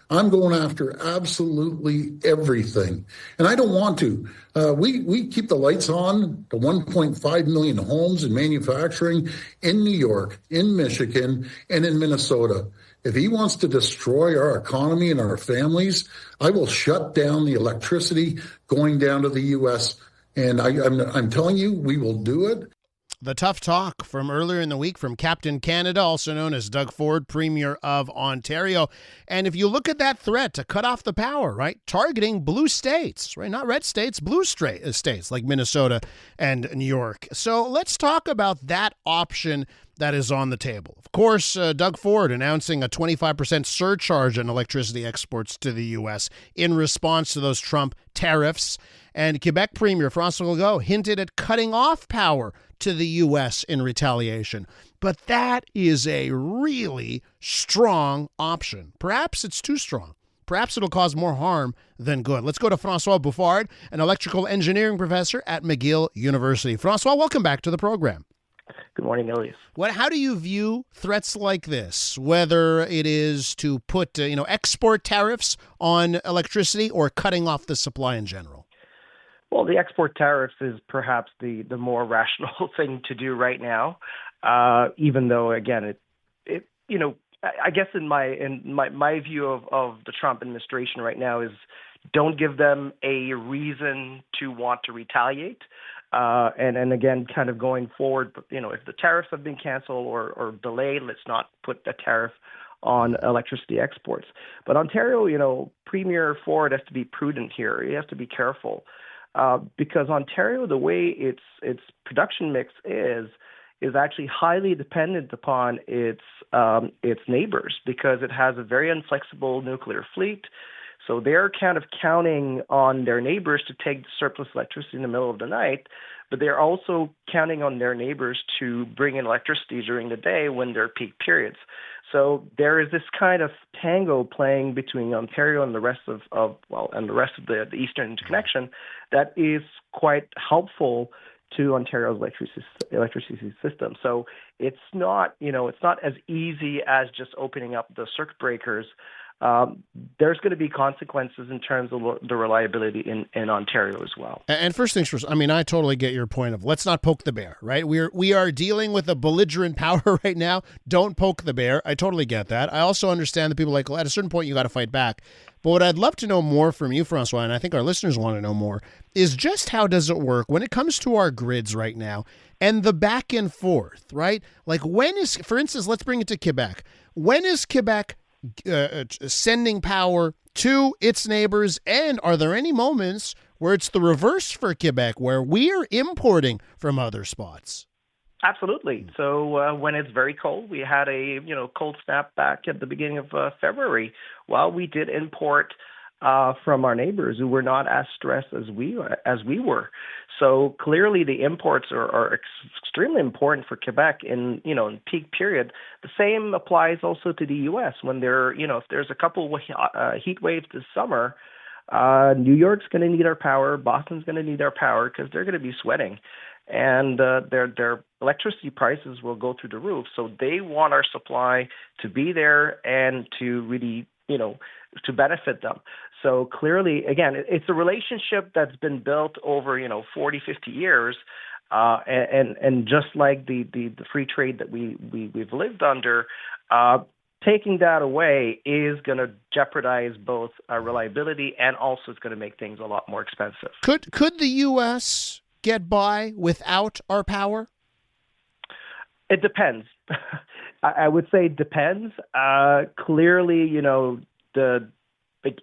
I'm going after absolutely everything. And I don't want to. We keep the lights on to 1.5 million homes and manufacturing in New York, in Michigan, and in Minnesota. If he wants to destroy our economy and our families, I will shut down the electricity going down to the U.S. And I'm telling you, we will do it. The tough talk from earlier in the week from Captain Canada, also known as Doug Ford, Premier of Ontario. And if you look at that threat to cut off the power, right, targeting blue states, right, not red states, blue states like Minnesota and New York. So let's talk about that option that is on the table. Of course, Doug Ford announcing a 25% surcharge on electricity exports to the U.S. in response to those Trump tariffs. And Quebec Premier Francois Bouffard hinted at cutting off power to the U.S. in retaliation. But that is a really strong option. Perhaps it's too strong. Perhaps it'll cause more harm than good. Let's go to Francois Bouffard, an electrical engineering professor at McGill University. Francois, welcome back to the program. Good morning, Elias. How do you view threats like this, whether it is to put export tariffs on electricity or cutting off the supply in general? Well, the export tariffs is perhaps the more rational thing to do right now, even though, again, I guess in my view of the Trump administration right now is don't give them a reason to want to retaliate. And again, kind of going forward, if the tariffs have been canceled or delayed, let's not put a tariff on electricity exports. But Ontario, Premier Ford has to be prudent here. He has to be careful. Because Ontario, the way its production mix is actually highly dependent upon its neighbors because it has a very inflexible nuclear fleet. So they're kind of counting on their neighbors to take the surplus electricity in the middle of the night, but they're also counting on their neighbors to bring in electricity during the day when they're peak periods. So there is this kind of tango playing between Ontario and the rest of the Eastern Interconnection that is quite helpful to Ontario's electricity system. So it's not as easy as just opening up the circuit breakers. There's going to be consequences in terms of the reliability in Ontario as well. And first things first, I totally get your point of let's not poke the bear, right? We are dealing with a belligerent power right now. Don't poke the bear. I totally get that. I also understand that people are like, well, at a certain point, you got to fight back. But what I'd love to know more from you, Francois, and I think our listeners want to know more, is just how does it work when it comes to our grids right now and the back and forth, right? Like for instance, let's bring it to Quebec. When is Quebec sending power to its neighbors, and are there any moments where it's the reverse for Quebec, where we're importing from other spots? Absolutely. So when it's very cold, we had a cold snap back at the beginning of February. Well, we did import from our neighbors who were not as stressed as we were. So clearly, the imports are extremely important for Quebec in peak period. The same applies also to the U.S. when if there's a couple heat waves this summer. New York's going to need our power. Boston's going to need our power because they're going to be sweating, and their electricity prices will go through the roof. So they want our supply to be there and to really to benefit them. So clearly, again, it's a relationship that's been built over 40, 50 years. And just like the free trade that we've lived under, taking that away is going to jeopardize both our reliability and also it's going to make things a lot more expensive. Could the U.S. get by without our power? It depends. I would say it depends. Clearly,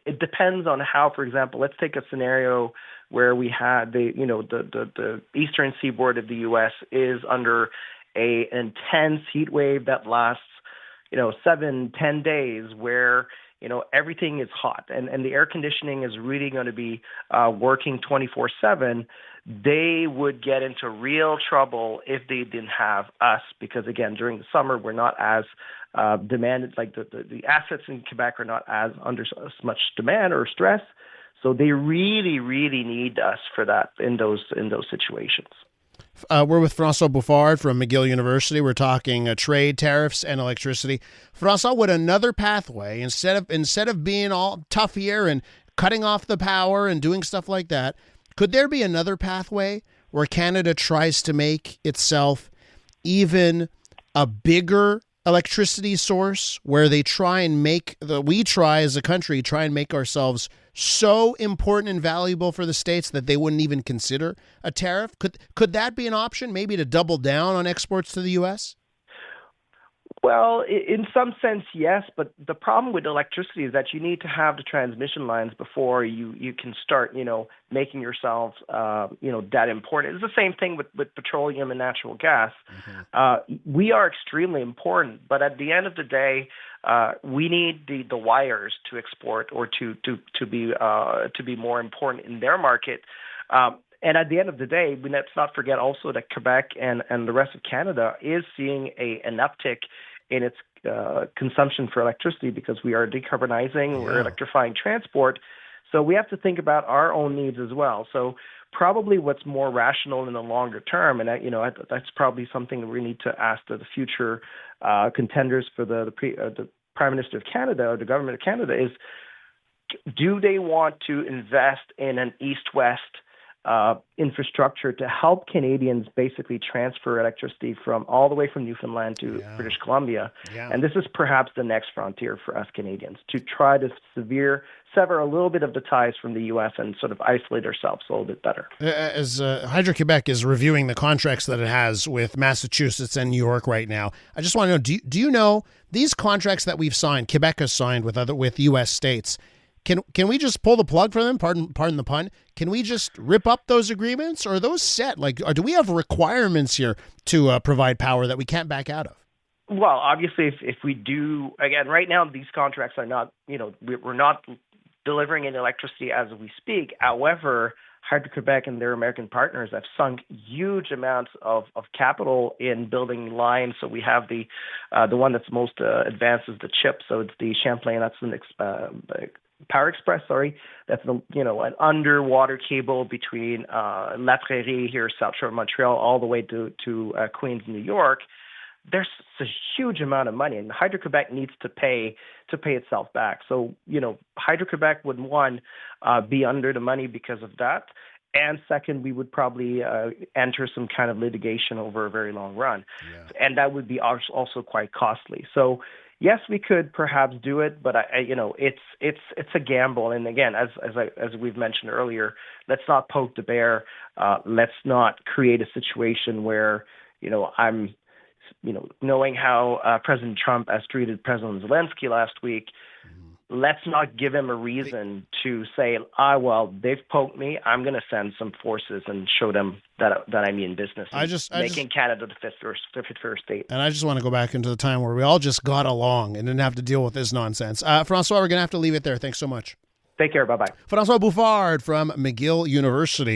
it depends on how, for example, let's take a scenario where we had the eastern seaboard of the U.S. is under an intense heat wave that lasts 7-10 days where everything is hot and the air conditioning is really going to be working 24/7. They would get into real trouble if they didn't have us because, again, during the summer, we're not as demanded, like the assets in Quebec are not as under as much demand or stress. So they really, really need us for that in those situations. We're with Francois Bouffard from McGill University. We're talking trade, tariffs, and electricity. Francois, would another pathway, instead of being all tough here and cutting off the power and doing stuff like that, could there be another pathway where Canada tries to make itself even a bigger electricity source, where they try and we try as a country try and make ourselves so important and valuable for the states that they wouldn't even consider a tariff? Could that be an option, maybe to double down on exports to the U.S.? Well, in some sense, yes, but the problem with electricity is that you need to have the transmission lines before you can start, making yourselves, that important. It's the same thing with petroleum and natural gas. We are extremely important, but at the end of the day, we need the wires to export or to be more important in their market. And at the end of the day, let's not forget also that Quebec and the rest of Canada is seeing an uptick in its consumption for electricity because we are decarbonizing, we're electrifying transport. So we have to think about our own needs as well. So probably what's more rational in the longer term, and that's probably something that we need to ask the future contenders for the Prime Minister of Canada or the government of Canada is, do they want to invest in an east-west infrastructure to help Canadians basically transfer electricity from all the way from Newfoundland to British Columbia? And this is perhaps the next frontier for us Canadians, to try to sever a little bit of the ties from the U.S. and sort of isolate ourselves a little bit better. As Hydro-Quebec is reviewing the contracts that it has with Massachusetts and New York right now, I just want to know, do you know these contracts that we've signed, Quebec has signed with U.S. states, Can we just pull the plug for them? Pardon the pun. Can we just rip up those agreements, or are those set? Or do we have requirements here to provide power that we can't back out of? Well, obviously, if we do, again, right now these contracts are not, we're not delivering any electricity as we speak. However, Hydro-Quebec and their American partners have sunk huge amounts of capital in building lines. So we have the one that's most advanced is the CHIP. So it's the Champlain-Hudson Power Express, that's an underwater cable between La Prairie here, South Shore of Montreal, all the way to Queens, New York. There's a huge amount of money, and Hydro-Quebec needs to pay itself back. So, Hydro-Quebec would, one, be under the money because of that, and second, we would probably enter some kind of litigation over a very long run, and that would be also quite costly. So, yes, we could perhaps do it, but it's a gamble. And again, as we've mentioned earlier, let's not poke the bear. Let's not create a situation where I'm knowing how President Trump has treated President Zelensky last week. Let's not give him a reason to say, well, they've poked me. I'm going to send some forces and show them that I mean business. Making Canada the fifth first state. And I just want to go back into the time where we all just got along and didn't have to deal with this nonsense. Francois, we're going to have to leave it there. Thanks so much. Take care. Bye-bye. Francois Bouffard from McGill University.